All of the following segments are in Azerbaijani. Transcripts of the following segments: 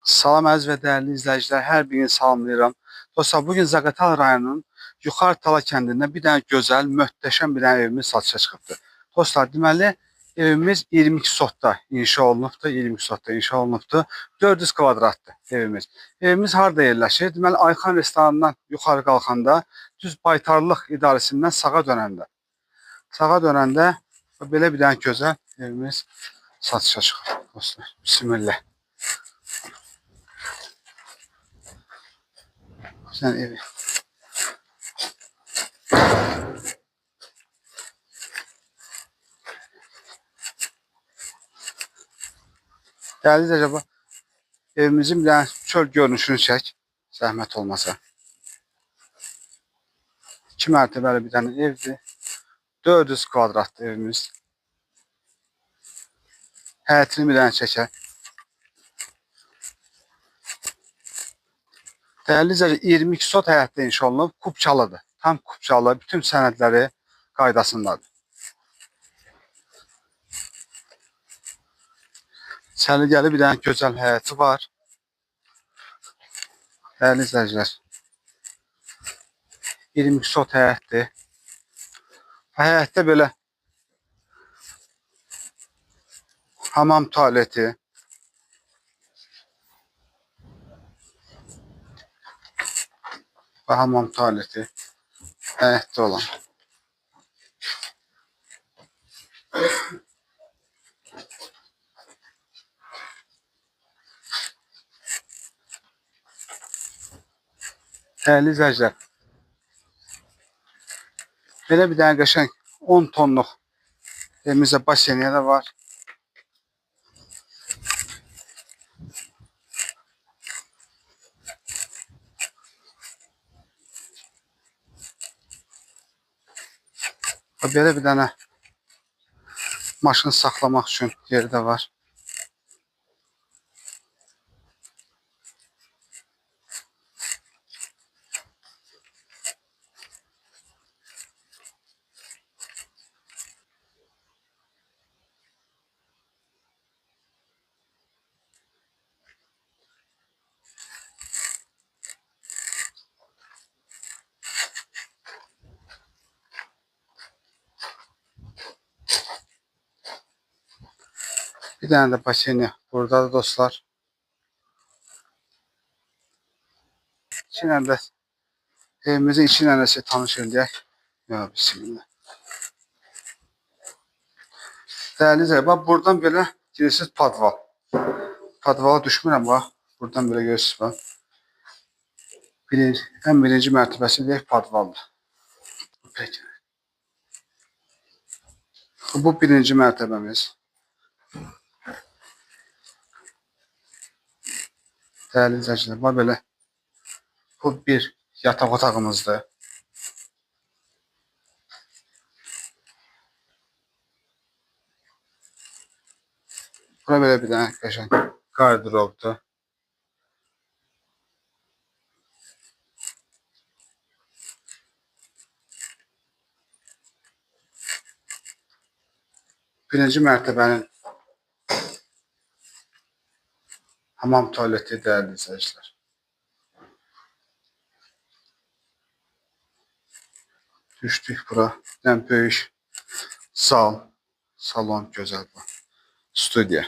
Salam əziz və dəyərli izləyicilər, hər birini salamlayıram. Dostlar, bugün Zaqatala rayonunun Yuxarı Tala kəndində bir dənə gözəl, möhtəşəm bir dənə evimiz satışa çıxıbdır. Dostlar, deməli, evimiz 22 sotda inşa olunubdur, 22 sotda inşa olunubdur. 400 kvadratdır evimiz. Evimiz harada yerləşir? Deməli, Ayxan restoranından yuxarı qalxanda, düz Baytarlıq idarəsindən sağa dönəndə belə bir dənə gözəl evimiz satışa çıxır. Dostlar, bismillah. Sen evi. Değerli acaba evimizin bir tane çöl görünüşünü çek. Zahmet olmasa. 2 mərtəbəli bir tane evdir. 400 kvadratlı evimiz. Həyətini bir tane çəkək. Değerli izləyicilər, 22 sot həyətdə inşa olunub, kubçalıdır. Tam kubçalı, bütün sənədləri qaydasındadır. Səliqəli bir tane gözəl həyəti var. Değerli izləyicilər, 22 sot həyətdir. Həyətdə belə hamam tualeti, və hamam tualeti həyətdə olan. Değerli izləyicilər, belə bir dənə qəşəng 10 tonluq evimizdə baseniyə də var. Belə bir dənə maşın saxlamaq üçün yeri də var. Bir tane de baseni burada da dostlar. İçinə də evimizin içinə də tanış edək. Ya bismillah. Değerli izləyicilər, bax buradan belə girirsiniz padval. Padvala düşmürəm bax. Buradan belə görürsünüz bax. Ən birinci mərtəbəsi deyək padvaldır. Peki. Bu birinci mərtəbəmiz. Değerli izləyicilər, bax belə. Bu bir yataq otağımızdır. Bura belə bir dənə qəşəng qardırobdur. Birinci mərtəbənin hamam tualeti değerli izləyicilər. Düşdük bura. Ən böyük salon gözəl bu. Studiya.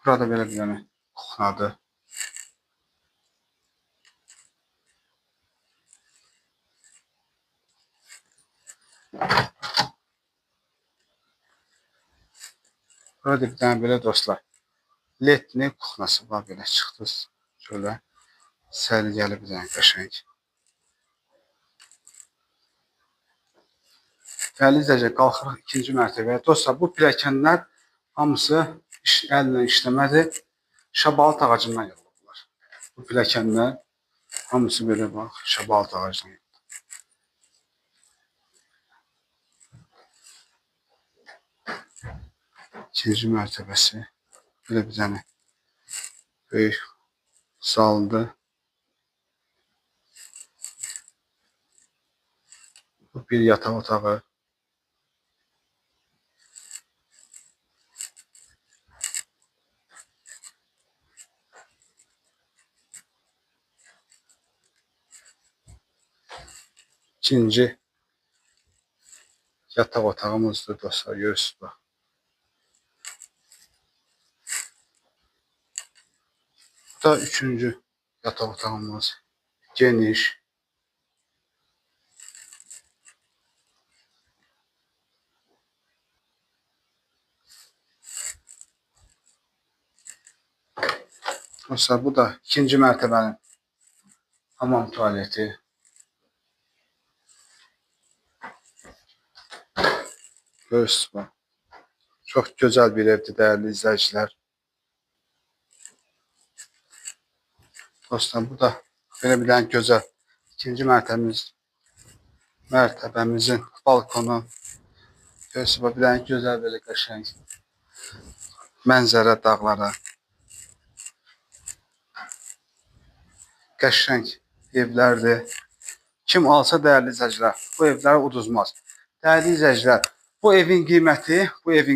Burada belə bir dənə kuxnadır. Burada bir dənə belə dostlar. Ledli kuxnası var, belə çıxdınız. Şöyle səliqəli bir dənə qəşəng. Değerli izləyicilər, qalxırıq ikinci mərtəbəyə. Dostlar, bu pilləkənlər hamısı əllə işləmədir. Şabalıt ağacından yapılırlar. Bu pilləkənlər hamısı belə bax, şabalıt ağacından yapılır. İkinci mərtəbəsi belə bir dənə böyük saldı. Bu bir yataq otağı. İkinci yataq otağımızdır dostlar. Görürsünüz bax. Bu da üçüncü yataq otağımız. Geniş. Dostlar bu da ikinci mərtəbənin hamam tualeti. Görürsünüz bax. Çox gözəl bir evdir dəyərli izləyicilər. Dostlar bu da belə bir dənə gözəl ikinci mərtəbəmizin balkonu. Görürsünüz bax bir dənə gözəl belə qəşəng mənzərə dağlara. Qəşəng evlərdir. Kim alsa dəyərli izləyicilər, bu evlər uduzmaz. Dəyərli izləyicilər, bu evin qiyməti